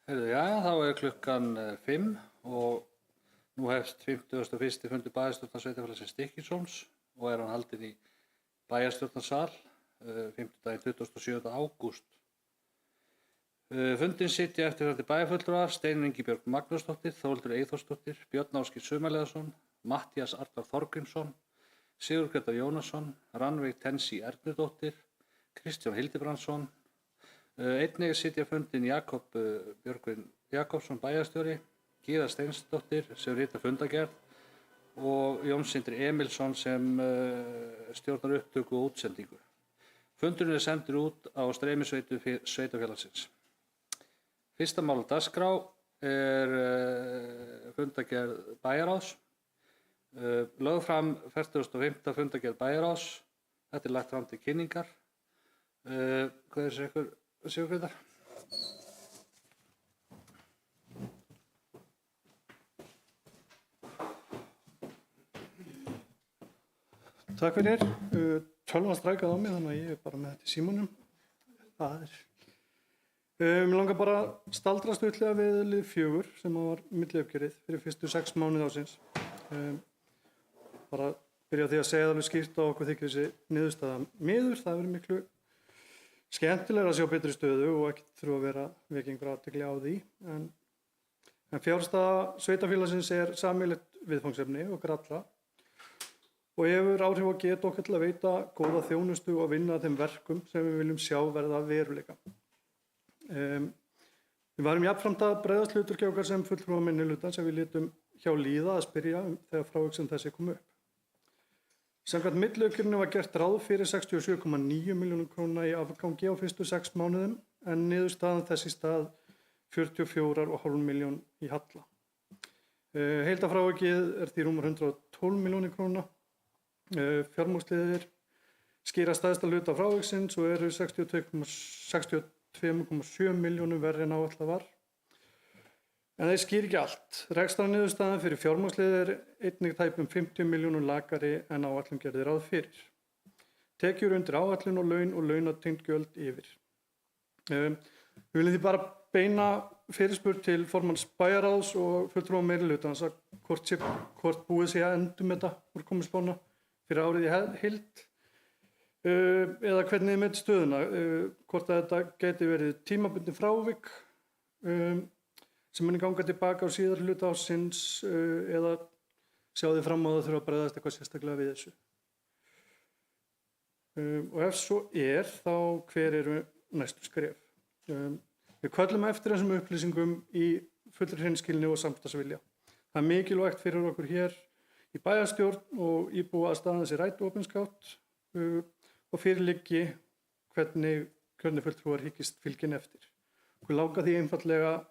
Heyrðu, jæja, þá er klukkan 5 og nú hefst 51. fundur bæjarstjórnar sveitarfélagsins Stykkishólms og er hann haldinn í bæjarstjórnarsal fimmtudaginn 27. ágúst. Fundinn sitja eftirfarandi bæjarfulltrúar: Steinunn Ingibjörg Magnúsdóttir, Þórhildur Eyþórsdóttir, Björn Ásgeir Sumarliðason, Matthías Arnar Þorgrímsson, Sigurður Grétar Jónasson, Rannveig Tennessee Ernudóttir, Kristján Hildibrandsson. Einnig sitja fundinn Jakob Björgvin Jakobsson bæjarstjóri, Gyða Steinsdóttir sem ritar fundargerð og Jón Sindri Emilsson sem stjórnar upptöku og útsendingu. Fundurinn er sendur út á streymisveitu sveitarfélagsins. Fyrsta mál á dagskrá er fundargerð bæjarráðs. Lögð fram 45. fundargerð bæjarráðs. Þetta er lagt fram til kynningar. Hvað er ykkur Sigurður? Takk fyrir. Tölvan strækaði á mig þannig að ég er bara með þetta í símanum. Mér langar bara að staldra stuttlega við lið 4 sem var milliuppgjörið fyrir fyrstu 6 mánuði ársins. Bara byrja á því að segja það alveg skýrt á okkur þykir þessi niðurstaða miður. Það verður miklu skemmtilega að sjá betri stöðu og ekki þurfa að vera vekja einhver athygli á því. En fjárstaða sveitarfélagsins er sameiginlegt viðfangsefni okkar allra og hefur áhrif á getu okkar til að veita góða þjónustu og vinna að þeim verkum sem við viljum sjá verða veruleika. Við varum jafnframt að bregðast hlutverki okkar sem fulltrúar minnihluta sem við létum hjá líða að spyrja þegar frávik sem þessi kom upp. Samkvæmt milliuppgjörinu var gert ráð fyrir 67,9 milljónum króna í afgangi á fyrstu 6 mánuðum en niðurstaðan þess í stað 44,5 milljón í halla. Heildarfrávikið er því rúmar 112 milljónir króna. Fjármagnsliðir skýra stærsta hluta fráviksins og eru 62,7 milljónum verri en áætlað var. En þeir skýra ekki allt. Rekstrarniðurstaðan fyrir fjármagnsliðir er einnig tæpum 50 milljónum lakari en áætlun gerði ráð fyrir. Tekjur undir áætlun og launatengd gjöld yfir. Við viljum því bara beina fyrirspurn til formanns bæjarráðs og fulltrúa meirihlutans að hvort búið sé að endum þetta úrkomuspána fyrir árið í heild eða hvernig þið með stöðuna, hvort að þetta geti verið tímabundin frávik sem muni ganga tilbaka á síðar hluta ársins eða sjá þið fram á það þurfa að bregðast eitthvað sérstaklega við þessu. Og ef svo er, þá hver eru næstu skref? Við köllum eftir þessum upplýsingum í fullri hreinskilni og samstarfsvilja. Það er mikilvægt fyrir okkur hér í bæjarstjórn og íbúa að staðan sér rætt opinskátt og fyrirliggi hvernig fulltrúar hyggist fylgin eftir. Okkur langar því einfaldlega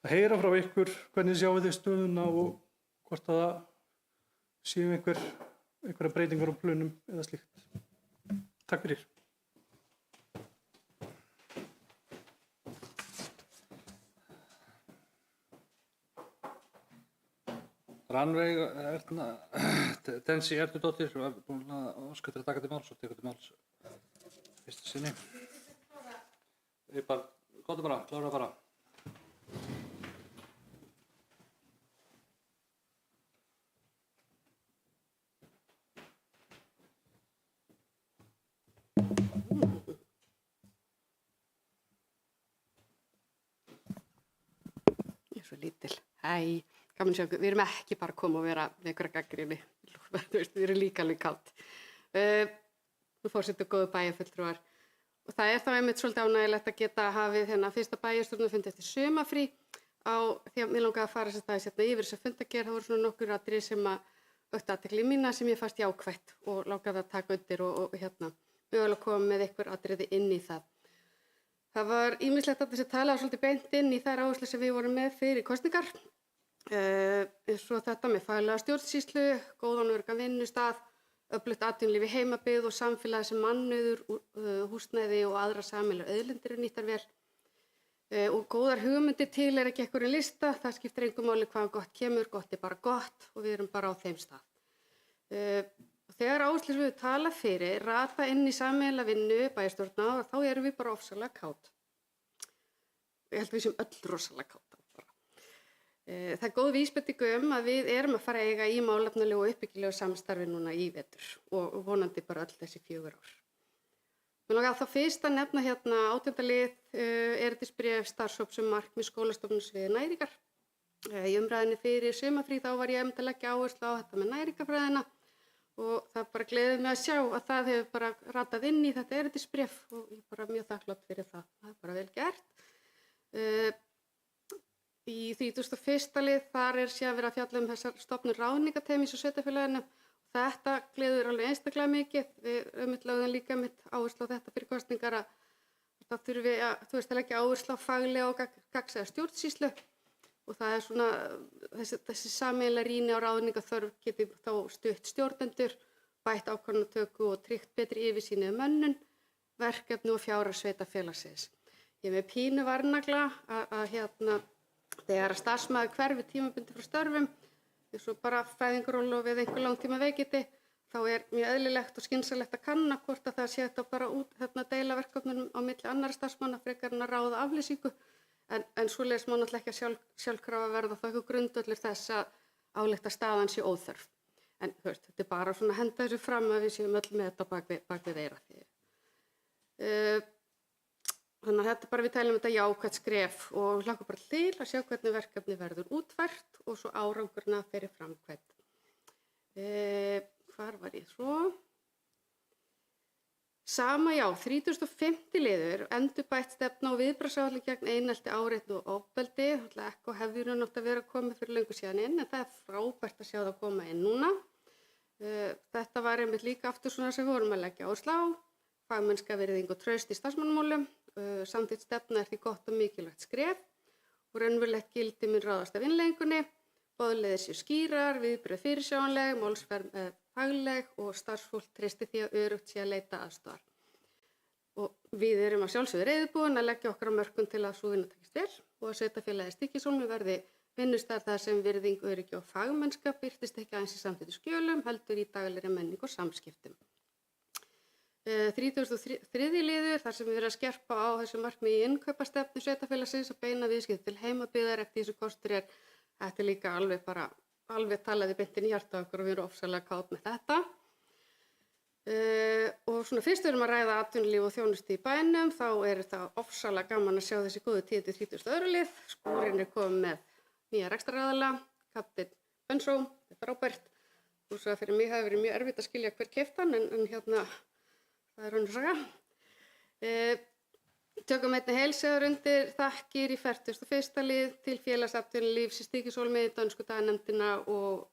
að heyra frá ykkur hvernig sjáu þið stöðuna og hvort að það séu einhverja breytingar á plönum eða slíkt. Takk fyrir. Rannveig Tennessee Ernudóttir var búin að óska eftir að taka til máls og tekur til máls fyrstu sinni. Góðu bara, klára bara. Ég er svo lítil. Hæ. Gaman að sjá, við erum ekki bara að koma og vera með einhverja gagnrýni, við erum líka alveg kátt. Þú fórseti góðu bæjarfulltrúar og það er þá einmitt svolítið ánægilegt að geta hafið fyrsta bæjarstjórnarfund eftir sumarfrí því að mér langaði að fara þess að yfir þess að fundargerð. Það voru svona nokkur atriði sem vöktu athygli mína sem ég fannst jákvætt og langaði að taka undir og mögulega koma með einhver atriði inn í það. Það var ýmislegt að þessi tala svolítið beint inn í þær áherslur sem við vorum með fyrir kosningar. Eins og þetta með faglega stjórnsýslu, góðan og öruggan vinnustað, öflugt atvinnulíf í heimabyggð og samfélagi sem mannauður, húsnæði og aðra sameiginlegar auðlindir eru nýttar vel. Og góðar hugmyndir til ekki einhverjum lista, það skiptir engu máli hvaðan gott kemur, gott er bara gott og við erum bara á þeim stað. Þegar áherslur við tala fyrir rata inn í sameiginlega vinnu bæjarstjórna þá erum við bara ofsalega kát. ég held að við séum öll rosalega kátt bara. Það er góð vísbending að við erum að fara að eiga í málefnalegu og uppbyggilegu samstarfi núna í vetur og vonandi bara öll þessi 4 ár. Mér langar þá fyrst að nefna hérna 18. lið erindisbréf starfshóps markmið skólastofnunarsviði næringar. Í umræðinni fyrir sumarfrí þá var ég einmitt að leggja áherslu á þetta með næringarfræðina og það bara gleður mig að sjá að það hefur bara ratað inn í þetta erindisbréf og ég er bara mjög þakklát fyrir það. Það er bara vel gert. Í 31. lið þar síðan verið að fjalla þessar stofnun ráðningateymis og sveitarfélaginu. Þetta gleður alveg einstaklega mikið. Við lögðum líka áherslu á þetta fyrir kosningar að það þurfi að leggja áherslu á faglega og gagnsæja stjórnsýslu. Og það er svona, þessi sameiginlega rýni á ráðningaþörf geti þá stutt stjórnendur, bætt ákvarðanatöku og tryggt betri yfirsýn yfir mönnun, verkefni og fjárhag sveitarfélagsins. Ég er með pínu varnagla að þegar starfsmaður hverfi tímabundið frá störfum, eins og bara fæðingarólof eða einhver langtíma veikindi, þá er mjög eðlilegt og skynsamlegt að kanna hvort að það sé þetta bara út deila verkefnum á milli annarra starfsmanna frekar en að ráða aflýsingu. En svoleiðis má náttúrulega ekki sjálfkrafa verða þá eitthvað grundvöllur þess að álykta staðan sé óþörf. En þetta er bara svona að henda þessu fram að við séum öll með þetta bak við eyrað. Þannig að þetta bara við teljum þetta jákvætt skref og við hlakkum bara til að sjá hvernig verkefni verður útfært og svo árangurinn að fyrir framkvæmt. Hvar var ég svo? Sama 35. liður endurbætt stefna og viðbragðsáætlun gegn einelti, áreitni og ofbeldi. Ekko hefði nátt að vera komið fyrir löngu síðan inn en það er frábært að sjá það koma inn núna. Þetta var einmitt líka aftur svona sem við vorum að leggja áherslu á. Fagmennska, virðing og traust í starfsmannamálum. Samþykkt stefna er því gott og mikilvægt skref og raunverulegt gildi mun ráðast af innleiðingunni. Boðleiðir séu skýrar, viðbrögð fyrirsjáanleg, málsferð fagleg og starfsfólk treysti því að öruggt sé að leita aðstoðar. Og við erum að sjálfsögðu reiðubúin að leggja okkar á mörkum til að sú vinna takist vel og að sveitarfélagið Stykkishólmi verði vinnustað þar sem virðing, öryggi og fagmennska birtist ekki aðeins í samþykktu skjölum, heldur í daglegri menningu og samskiptum. 33. liður þar sem við erum að skerpa á þessu markmiði í innkaupastefnu sveitarfélagsins og beina viðskipti til heimabyggðar eftir þessu kostur þetta er líka alveg talaði beintin í hjarta okkur og við erum ofsalega kátt með þetta. Og svona fyrst við erum að ræða atvinnulíf og þjónustu í bænum, þá er það ofsalega gaman að sjá þessi góðu tíðindi 32. lið. Skúrinn er komið með nýja rekstraraðila, Kapteinn Bensó, þetta er frábært. Og svo fyrir mig hafi verið mjög erfitt að skilja hver keypti hann, en það er önnur saga. Tökum einnig heilsögur undir þakkir í 41. lið til félagsatvinnulífs í Stykkishólmi, dönsku dagnefndina og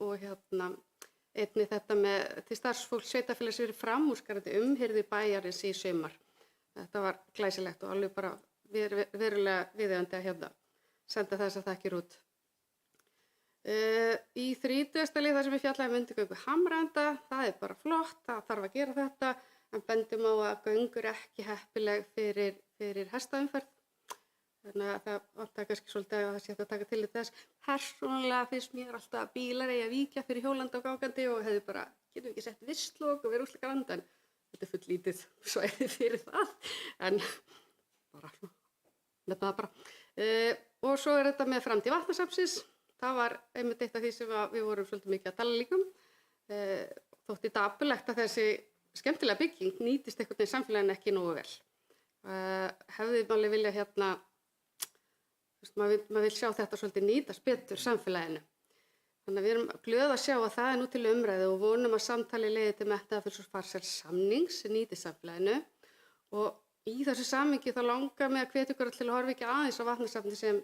einnig þetta með til starfsfólk sveitarfélags fyrir framúrskarandi umhirðu bæjarins í sumar. Þetta var glæsilegt og alveg bara verulega viðeigandi að senda þessar þakkir út. Í 30. lið þar sem við fjallaðum undirgöngu Hamraenda, það er bara flott, það þarf að gera þetta, en bendum á að göngur ekki heppileg fyrir hestaumferð. Þannig að það vantar kannski svolítið að það sé hægt að taka til þess. Persónulega finnst mér alltaf að bílar eigi að víkja fyrir hjólandi og gangandi og hefði bara, getum við ekki sett visslok og verið úrslega granda, en þetta er full lítið svæði fyrir það. En bara, nefna það bara. Og svo er þetta með framtíð vatnasafnsins. Það var einmitt eitt af því sem við vorum svolítið mikið að tala líka um. Þótti dapurlegt að þessi skemmtilega bygging nýtist einhvern veginn samfélaginu ekki nógu vel. Hefði alveg vilja maður vil sjá þetta svolítið nýtast betur samfélaginu. Þannig að við erum glöð að sjá að það er nú til umræðu og vonum að samtali leiði til metnaðarfulls og farsæls samnings sem nýtist samfélaginu. Og í þessu samhengi þá langar mig að hvetja ykkur til að horfa ekki aðeins á vatnasafni sem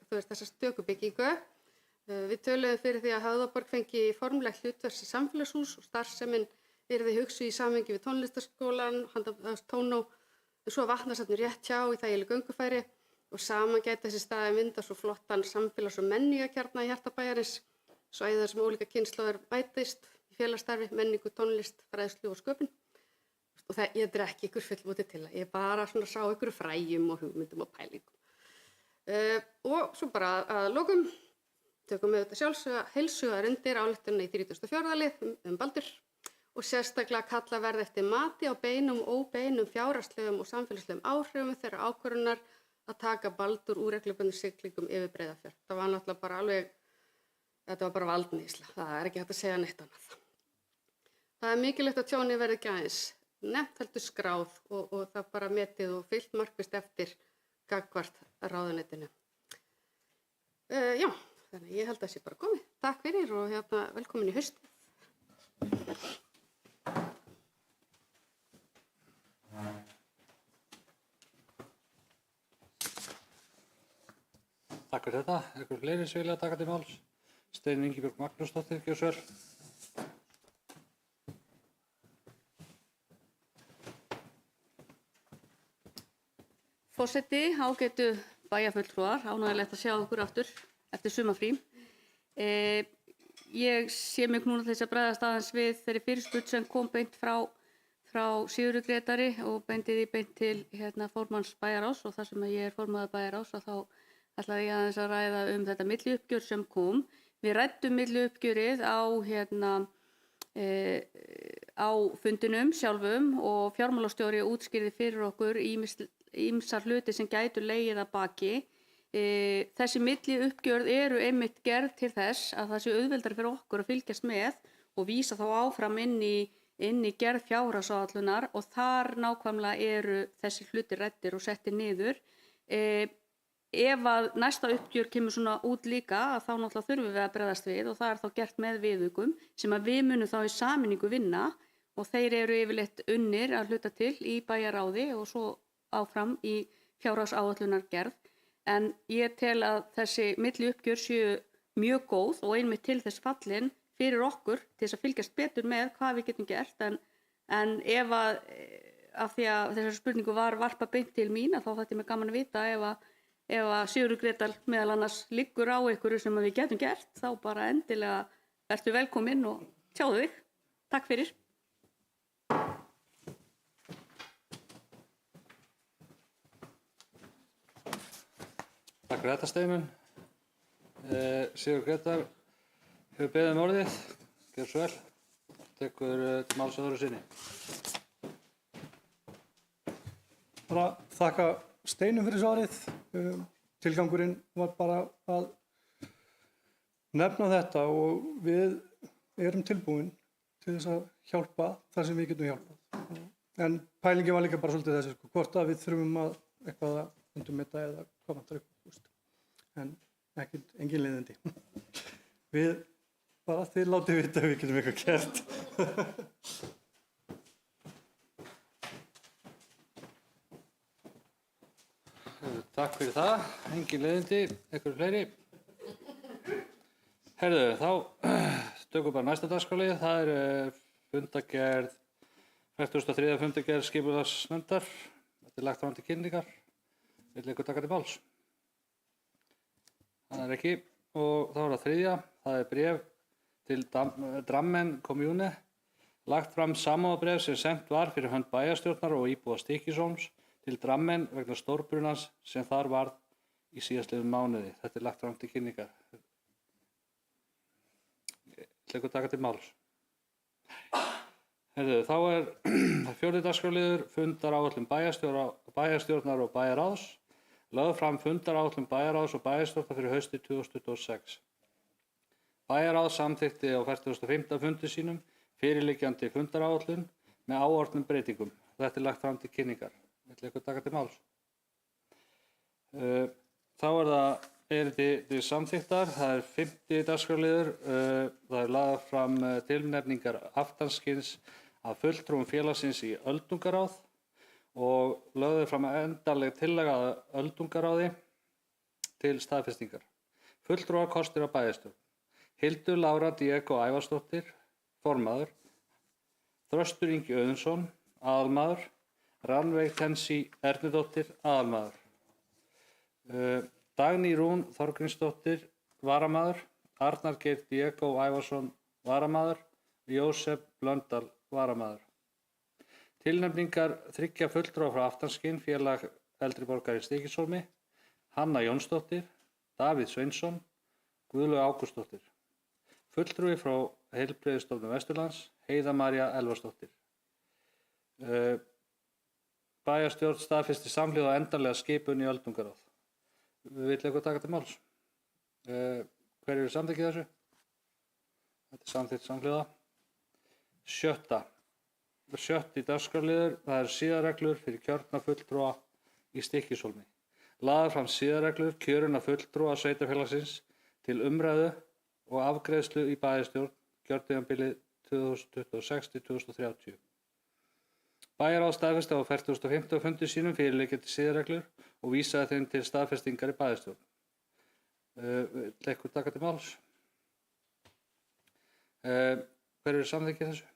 þessa stökubyggingu. Við töluðum fyrir því að Höfðaborg fengi formlegt hlutverk sem samfélagshús og starfsemin yrði hugsuð í samhengi við tónlistarskólann, Tónó, en svo vatnasafni rétt hjá í þægileg göngufæri og saman gæti þessi staði mynda svo flottan samfélags- og menningarkjarna í hjarta bæjarins, svæðið sem ólíka kynslóðir bætist í félagsstarfi, menningu, tónlist, fræðslu og sköpun. Og ég drekki ykkur fullmóti til það, ég bara svona sá ykkur fræjum og hugmyndum og pælingum. Og svo bara að lokum, tökum við þetta sjálfsögða heilsugar undir ályktunina í 34. lið Baldur og sérstaklega kalla verð eftir mati á beinum og óbeinum fjárhagslegum og samfélagslegum áhrifum þeirra ákvörðunar að taka Baldur úr reglubundnum siglingum yfir Breiðafjörð. Það var náttúrulega bara alveg, þetta var bara valdníðsla. Það er ekki hægt að segja neitt annað. Það er mikilvægt að tjónið verði ekki aðeins nefnt heldur skráð og það bara metið og fylgt markvisst eftir gagnvart ráðuneytinu. Já, þannig ég held að það sé bara komið. Takk fyrir og velkomin í haustið. Takk fyrir þetta. Einhver fleiri sem vilja taka til máls? Steinunn Ingibjörg Magnúsdóttir, gjörðu svo vel. Forseti, ágætu bæjarfulltrúar, ánægilegt að sjá okkur aftur eftir sumarfrí. Ég sé mig núna þess að bregðast aðeins við þeirri fyrirspurn sem kom beint frá Sigurði Grétari og beint til formanns bæjarráðs og þar sem ég er formaður bæjarráðs og þá ætlaði ég aðeins að ræða þetta milliuppgjör sem kom. Við ræddum milliuppgjörið á fundinum sjálfum og fjármálastjóri útskýrði fyrir okkur ýmsar hluti sem gætu legið að baki. Þessi milliuppgjörð eru einmitt gerð til þess að það sé auðveldara fyrir okkur að fylgjast með og vísa þá áfram inn í gerð fjárhagsáætlunar og þar nákvæmlega eru þessi hluti ræddir og settir niður. Ef að næsta uppgjör kemur svona út líka þá náttúrulega þurfum við að bregðast við og það er þá gert með viðaukum sem að við munum þá í sameiningu vinna og þeir eru yfirleitt unnir að hluta til í bæjarráði og svo áfram í fjárhagsáætlunargerð. En ég tel að þessi milliuppgjör séu mjög góð og einmitt til þess fallin fyrir okkur til þess að fylgjast betur með hvað við getum gert en ef að af því að þessari spurningu var varpað beint til mín þá þætti mér gaman að vita ef að Sigurður Grétar meðal annars liggur á einhverju sem við getum gert, þá bara endilega vertu velkominn og tjáðu þig. Takk fyrir. Takk fyrir þetta, Steinunn. Sigurður Grétar hefur beðið orðið. Gjörðu svo vel. Tekur til máls öðru sinni. Bara þakka Steinunn fyrir svarið. Tilgangurinn var bara að nefna þetta og við erum tilbúin til þess að hjálpa þar sem við getum hjálpað. En pælingin var líka bara svolítið þessi, hvort að við þurfum að eitthvað að endurmeta eða hvað vantar upp. En engin leiðindi. Við bara þið látið vita að við getum eitthvað gert. Takk fyrir það. Engin leiðindi. Einhverju fleiri? Heyrðu, þá tökum bara næsta dagskrárlið. Það fundargerð, 43. fundargerð skipulagsnefndar. Þetta lagt fram til kynningar. Vill einhver taka til máls? Það ekki. Og þá það þriðja. Það bréf til Drammen Kommune. Lagt fram samúðarbréf sem sent var fyrir hönd bæjarstjórnar og íbúa Stykkishólms til Drammen vegna stórbrunans sem þar varð í síðastliðnum mánuði. Þetta lagt fram til kynningar. Vill einhver taka til máls? Heyrðu, þá fjórði dagskrárliður fundaráætlun bæjarstjórnar og bæjarráðs. Lögð fram fundaráætlun bæjarráðs og bæjarstjórnar fyrir haustið 2026. Bæjarráð samþykkti á 45. fundi sínum fyrirliggjandi fundaráætlun með áorðnum breytingum. Þetta lagt fram til kynningar. Vill einhver taka til máls? Þá það erindi samþykktar. Það 50. dagskrárliður. Það lagðar fram tilnefningar aftanskins af fulltrúum félagsins í öldungaráð og lögðu fram endanleg tillaga að öldungaráði til staðfestingar. Fulltrúar kostir á bæjarstjórn. Hildur Lára Diego Ævarsdóttir, formaður. Þröstur Ingi Auðunsson, aðalmaður. Rannveig Tensi Ernudóttir, aðalmaður. Dagný Rún Þorgrímsdóttir, varamaður. Arnar Geir Diego Ævarsson, varamaður. Jósef Blöndal, varamaður. Tilnefningar 3 fulltrúa frá Aftanskinn, félag eldri borgara í Stykkishólmi. Hanna Jónsdóttir, Davíð Sveinsson, Guðlaug Ágústsdóttir. Fulltrúi frá Heilbrigðisstofnun Vesturlands, Heiða María Elvarsdóttir. bæjarstjórn staðfesti samhliða endanlega skipun í öldungaráð. Vill eitthvað taka til máls? Hver eru samþykkið þessu? Þetta samþykkt samhliða. Sjötti dagskrárliður, það eru siðareglur fyrir kjörna fulltrúa í Stykkishólmi. Lagðar fram siðareglur kjörinna fulltrúa sveitarfélagsins til umræðu og afgreiðslu í bæjarstjórn kjörtímabilið 2026-2030. Bæjarráð staðfesti á 45. fundi sínum fyrirliggjandi siðareglur og vísaði þeim til staðfestingar í bæjarstjórn. Vill eitthvað taka til máls? Hver eru samþykkið þessu?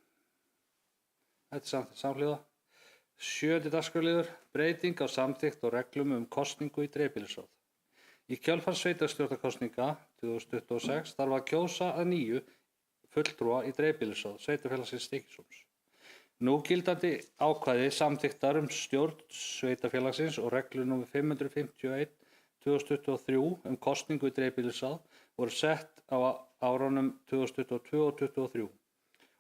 Þetta er samþykkt samhliða. 7. dagskrárliður, breyting á samþykkt og reglum kosningu í dreifbýlisráð. Í kjölfar sveitarstjórnarkosninga 2026 þarf að kjósa að nýju fulltrúa í dreifbýlisráð sveitarfélagsins Stykkishólms. Núgildandi ákvæði samþykktar stjórn sveitarfélagsins og reglu nr. 551/2023 kosningu í dreifbýlisráð voru sett á árunum 2022 og 2023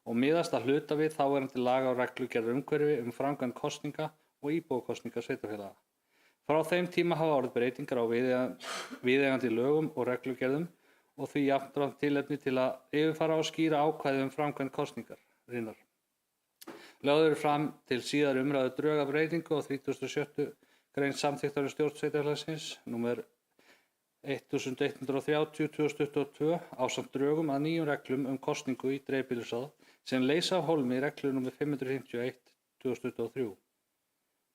og miðast að hluta við þáverandi laga og reglugerð umhverfi framkvæmd kosninga og íbúakosninga sveitarfélaga. Frá þeim tíma hafa orðið breytingar á viðeigandi lögum og reglugerðum og því jafnframt tilefni til að yfirfara og skýra ákvæði framkvæmd kosningarinnar. Lögð eru fram til síðari umræðu drög að breytingu á 36. grein samþykktar stjórn sveitarfélagsins nr. 1130/2022 ásamt drögum að nýjum reglum kosningu í dreifbýlisráð sem leysa af hólmi reglu nr. 551/2023.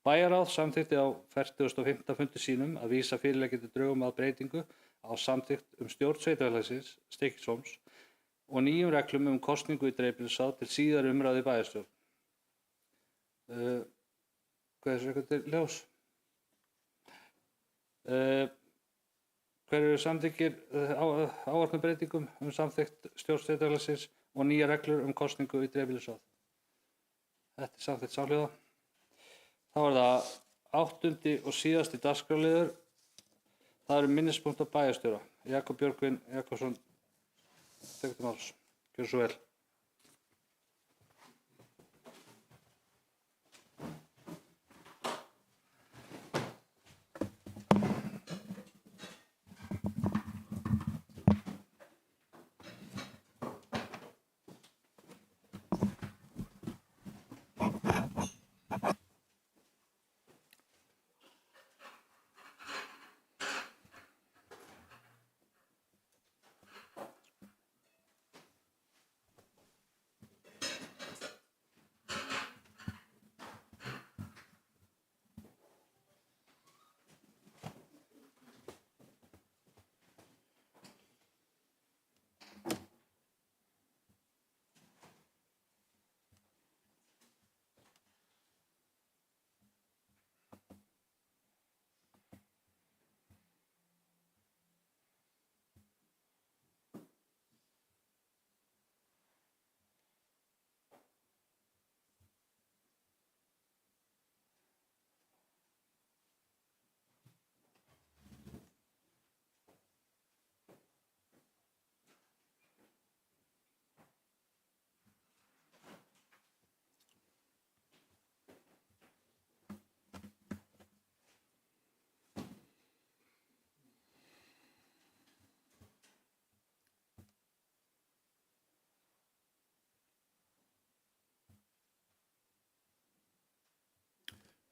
Bæjarráð samþykkti á 45. fundi sínum að vísa fyrirliggjandi drögum að breytingu á samþykkt stjórn sveitarfélagsins Stykkishólms og nýjum reglum kosningu í dreifbýlisráð til síðari umræðu í bæjarstjórn. Hvað er þessu eitthvað til ljós? Hver eru samþykkir ávarpnum breytingum samþykkt stjórn sveitarfélagsins og nýja reglur kosningu í dreifbýlisráð? Þetta er samþykkt samhliða. Þá er það 8. og síðasti dagskrárliður. Það eru minnispunktar bæjarstjóra. Jakob Björgvin Jakobsson tekur til máls. Gjörðu svo vel.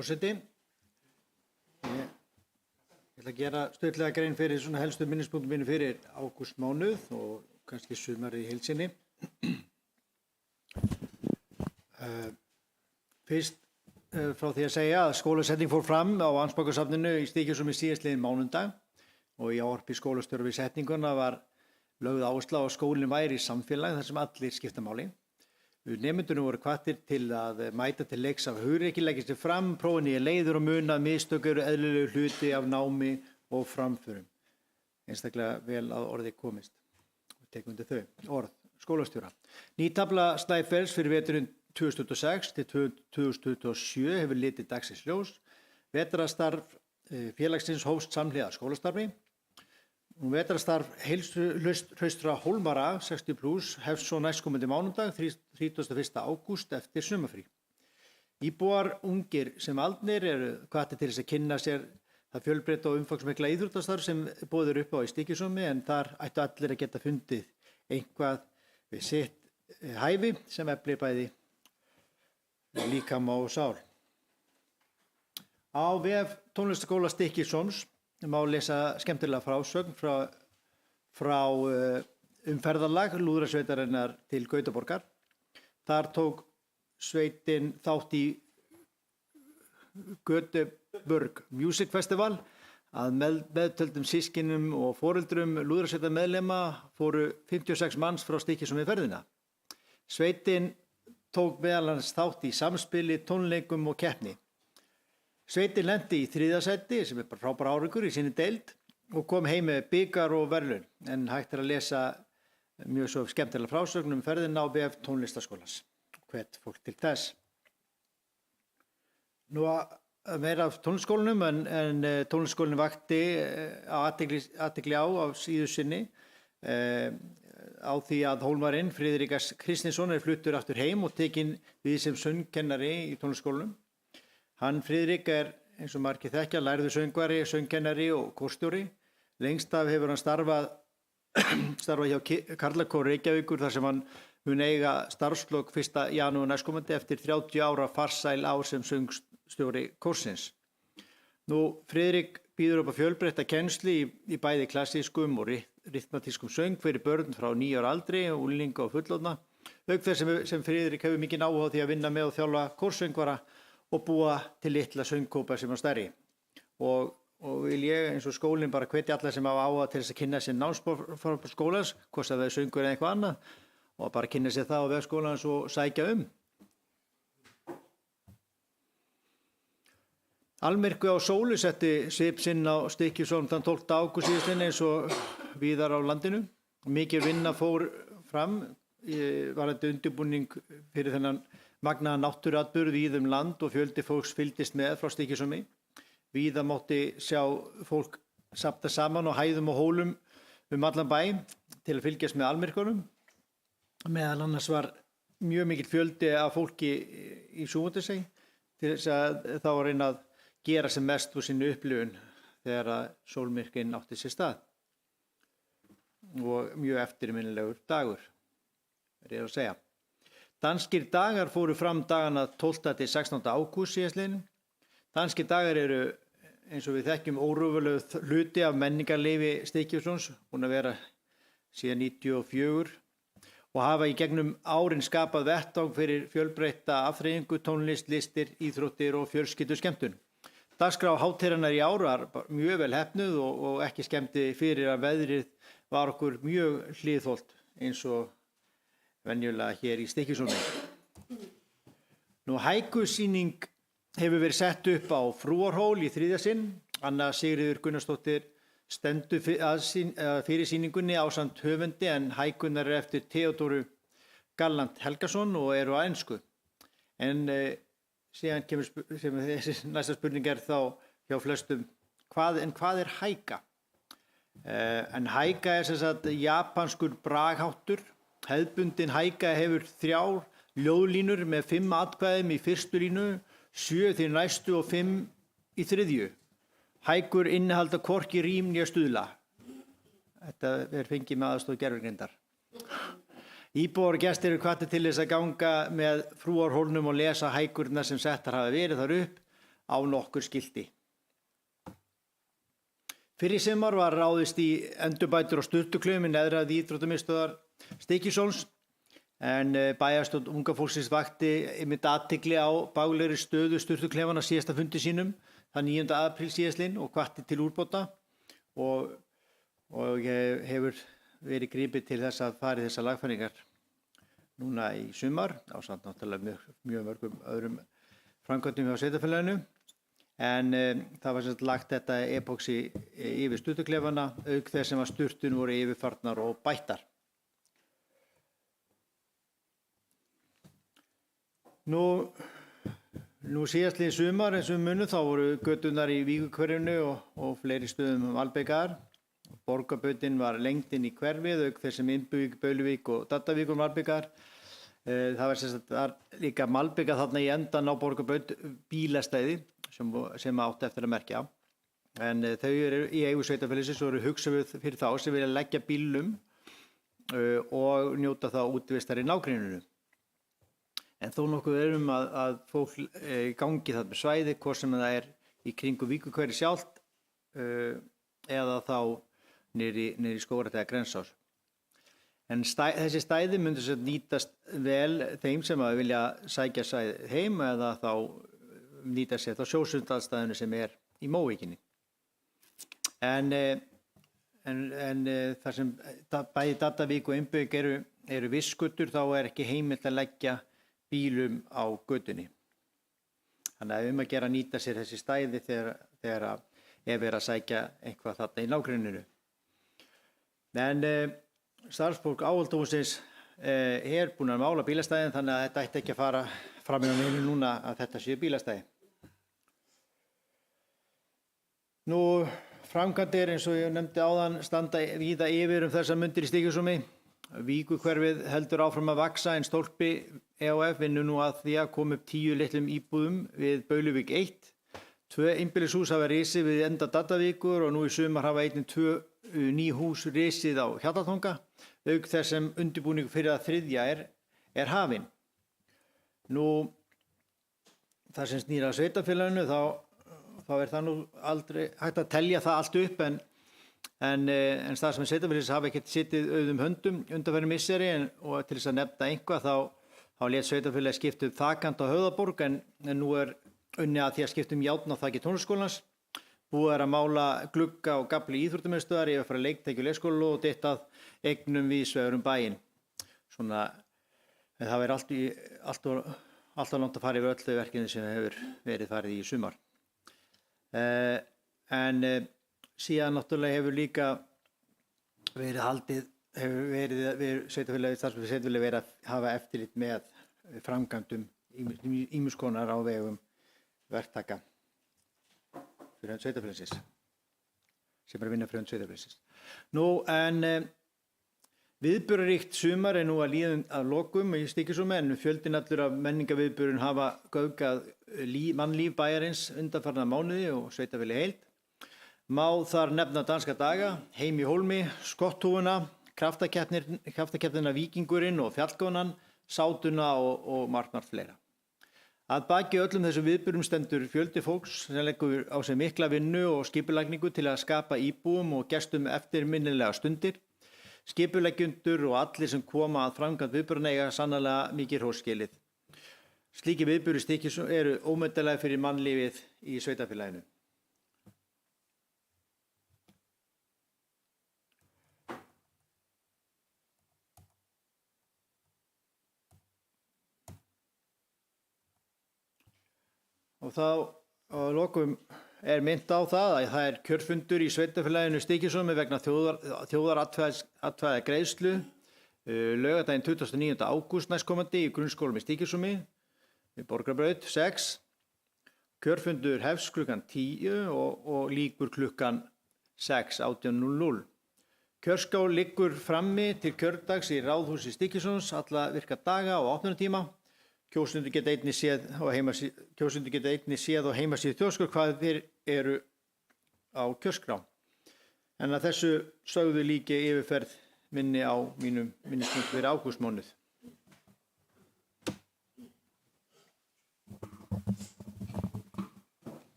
Forseti, ég ætla að gera stuttlega grein fyrir svona helstu minnispunktum mínu fyrir ágústmánuð og kannski sumarið í heild sinni. Fyrst frá því að segja að skólasetning fór fram á Ansbakasafninu í Stykkishólmi síðastliðinn mánudag og í ávarpi skólastjóra við setninguna var lögð áhersla á að skólinn væri samfélag þar sem allir skipta máli. Nemendurnir voru hvattir til að mæta til leiks af hugrekki, leggja sig fram, prófa nýjar leiðir og muna að mistök eru eðlilegu hluti af námi og framförum. Einstaklega vel að orði komist. Tekum undir þau orð skólastjóra. Ný tafla Snæfells fyrir veturinn 2026 til 2027 hefur litið dagsins ljós. Vetrastarf félagsins hófst samhliða skólastarfi. Vetrastarf heilsuhraustra Hólmara 60+ hefst svo næstkomandi mánudag 31. ágúst eftir sumarfrí. Íbúar ungir sem aldnir eru hvattir til þess að kynna sér það fjölbreytta og umfangsmikla íþróttastarf sem boðið er upp á í Stykkishólmi, en þar ættu allir að geta fundið eitthvað við sitt hæfi sem eflir bæði líkama og sál. Á vef tónlistarskóla Stykkishólms má lesa skemmtilega frásögn frá ferðalag lúðrasveitarinnar til Gautaborgar. Þar tók sveitin þátt í Göteborg Music Festival að meðtöldum systkinum og foreldrum lúðrasveitar meðlema fóru 56 manns frá Stykkishólmi ferðina. Sveitin tók meðal annars þátt í samspili, tónleikum og keppni. Sveitin lenti í 3. sæti sem bara frábær árangur í sinni deild og kom heim með bikar og verðlaun, en hægt að lesa mjög svo skemmtilega frásögn ferðina á vef tónlistarskólans. Hvet fólk til þess. Nú að meira af tónlistarskólanum, en tónlistarskólinn vakti athygli á síðu sinni á því að hólmarinn Friðrik S. Kristinsson fluttur aftur heim og tekinn við sem söngkennari í tónlistarskólanum. Hann Friðrik eins og margir þekkja, lærður söngvari, söngkennari og kórstjóri. Lengst af hefur hann starfað hjá Karlakór Reykjavíkur þar sem hann mun eiga starfslok 1. janúar næstkomandi eftir 30 ára farsæl ár sem söngstjóri kórsins. Friðrik býður upp á fjölbreytta kennslu í bæði klassískum og rytmatískum söng fyrir börn frá 9 ára aldri, unglinga og fullorðna. Auk þess sem Friðrik hefur mikinn áhuga á því að vinna með og þjálfa kórsöngvara og búa til litla söngkópa sem er stærri. Og vil ég eins og skólinn bara hvetja alla sem hafa áhuga til þess að kynna sér námsform skólans, hvort það er söngur eða eitthvað annað, og bara kynna sér það á vef skólans og sækja Almyrkvi á sólu setti svip sinn á Stykkishólm þann 12. ágúst síðastliðinn eins og víðar á landinu. Mikil vinna fór fram varðandi undirbúning fyrir þennan magnaða náttúruatburð víða land og fjöldi fólks fylgdist með frá Stykkishólmi. Víða mátti sjá fólk safna saman á hæðum og hólum allan bæ til að fylgjast með almyrkvanum. Meðal annars var mjög mikill fjöldi af fólki í Súgandasey til þess að þá að reyna að gera sem mest úr sinni upplifun þegar að sólmyrkvinn átti sér stað. Og mjög eftirminnilegur dagur, er að segja. Danskir dagar fóru fram dagana 12. til 16. ágúst síðastliðinn. Danskir dagar eru, eins og við þekkjum, órjúfanlegur hluti af menningarlífi Stykkishólms, búin að vera síðan 1994 og hafa í gegnum árin skapað vettvang fyrir fjölbreytta afþreyingu, tónlist, listir, íþróttir og fjölskylduskemmtun. Dagskrá hátíðarinnar í ár var mjög vel heppnuð og ekki skemmti fyrir að veðrið var okkur mjög hliðholt eins og venjulega hér í Stykkishólmi. Hækusýning hefur verið sett upp á Frúarhól í 3. sinn. Anna Sigríður Gunnarsdóttir stendur fyrir sýningunni ásamt höfundi, en hækunar eftir Theodóru Galland Helgason og eru á ensku. En síðan kemur þessi næsta spurning þá hjá flestum, hvað er hæka? En hæka er sem sagt japanskur bragháttur. Hefðbundin hæka hefur 3 ljóðlínur með 5 atkvæðum í fyrstu línu, 7 til næstu og 5 í þriðju. Hækur innihalda hvorki rím né stuðla. Þetta er fengið með aðstoð gervigreindar. Íbúar og gestir eru hvattir til þess að ganga með Frúarhólnum og lesa hækurnar sem settar hafa verið þar upp á nokkur skilti. Fyrr í sumar var ráðist í endurbætur á sturtuklaufum í neðra íþróttamiðstöðvar Stykkishólms, en bæjarstjórn unga fólksins vakti einmitt athygli á bálegri stöðu sturtuklefana síðasta fundi sínum þann 9. apríl síðastliðinn og hvatti til úrbóta og hefur verið gripið til þess að fara í þessar lagfæringar núna í sumar ásamt náttúrulega mjög mörgum öðrum framkvæmdum hjá sveitarfélaginu. En það var sem sagt lagt þetta epóxi yfir sturtuklefana auk þess sem að sturtun voru yfirfarnar og bættar. Nú síðastliðið sumar eins og munum þá voru göturnar í Víkurhverfinu og fleiri stöðum malbikaðar. Borgarbautin var lengd inn í hverfið auk þess sem Innbuvík, Bauluvík og Daddavík voru malbikaðar. Það var sem sagt var líka malbika þarna í endan á Borgarbraut bílastæði sem átti eftir að merkja. En þau eru í eigu sveitarfélagsins og eru hugsuð fyrir þá sem vilja leggja bílum og njóta þá útivistar í nágrenninu. En þó nokkuð að fólk gangi þarna með svæði, hvort sem það í kringum Víkurhverfi sjálft eða þá niður í Skógrækt eða Grensás. En þessi stæði myndu sem nýtast vel þeim sem vilja sækja svæði heim eða þá nýta sér þá sjósundalstæðinu sem í Móvíkinni. En þar sem bæði Daddavík og Einbugg eru vissgötur þá ekki heimilt að leggja bílum á götunni. Þannig að að gera nýta sér þessi stæði þegar ef að sækja eitthvað þarna í nágrenninu. En starfsfólk áhaldahússins búin að mála bílastæðin þannig að þetta ætti ekki að fara fram í neinu núna að þetta séu bílastæði. Nú, framkvæmdir eins og ég nefndi áðan standa víða yfir þessar mundir í Stykkishólmi. Víkurhverfið heldur áfram að vaxa en Stólpi EHF vinnur nú að því að koma upp 10 litlum íbúðum við Bauluvík 1. 2 einbýlishús hafa risið við enda Daddavíkur og nú í sumar hafa einnig 2 ný hús risið á Hjallatanga, auk þess sem undirbúningur fyrir að þriðja er hafinn. Nú, það sem snýr að sveitarfélaginu þá það nú aldrei hægt að telja það allt upp en starfsmenn sveitarfélagsins hafa ekkert sitið auðum höndum undanfarin misseri og til þess að nefna eitthvað þá lét sveitarfélagið skipta upp þakkant á Höfðaborg en nú unnið að því að skipta járn á þaki tónlistarskólans. Búið að mála glugga og gafli íþróttamiðstöðvar yfir að fara leiktæki og leikskóla og dyttað eignum víðsvegar bæinn. Svona, það alltaf langt að fara yfir öll þau verkefni sem hefur verið farið í sumar. En síðan náttúrulega hefur líka verið haldið, sveitarfélagið verið að hafa eftirlit með framkvæmdum ýmiss konar á vegum verktaka fyrir hönd sveitarfélagsins, sem að vinna fyrir hönd sveitarfélagsins. Nú, en viðburðaríkt sumar nú að líða að lokum í Stykkishólmi en fjöldinn allur af menningarviðburðum hafa göfgað mannlíf bæjarins undanfarna mánuði og sveitarfélagið heild. Má þar nefna danska daga, Heim í Hólmi, Skotthúfuna, kraftakeppnina Víkingurinn og Fjallkonan, Sátuna og margt fleira. Að baki öllum þessum viðburðum stendur fjöldi fólks sem leggur á sig mikla vinnu og skipulagningu til að skapa íbúum og gestum eftirminnilega stundir. Skipuleggjendur og allir sem koma að framkvæmd viðburðanna eiga sannarlega mikið hrós skilið. Slíkir viðburðir Stykkishólms eru ómetanlegir fyrir mannlífið í sveitarfélaginu. Og þá að lokum minnt á það að það kjörfundur í sveitarfélaginu Stykkishólmi vegna þjóðaratkvæðagreiðslu laugardaginn 29. ágúst næstkomandi í grunnskólum í Stykkishólmi við Borgarbraut 6. Kjörfundur hefst klukkan 10 og lýkur klukkan 18:00. Kjörskrá liggur frammi til kjördags í Ráðhúsi Stykkishólms alla virka daga og opnunartíma. Kjósendur geta einnig séð á heimasíðu Þjóðskrár hvað þeir eru á kjörskrá. En að þessu sögðu líki yfirferð minni á mínum minnisbúntum fyrir ágústmánuð.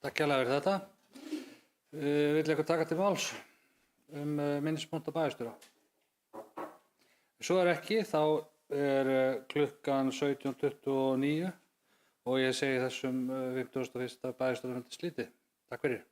Takk hérlega fyrir þetta. Vill eitthvað taka til máls minnisbúnta bæjarstjóra? Svo ekki, þá klukkan 17:29 og ég segi þessum 51. bæjarstjórafundi slítið. Takk fyrir.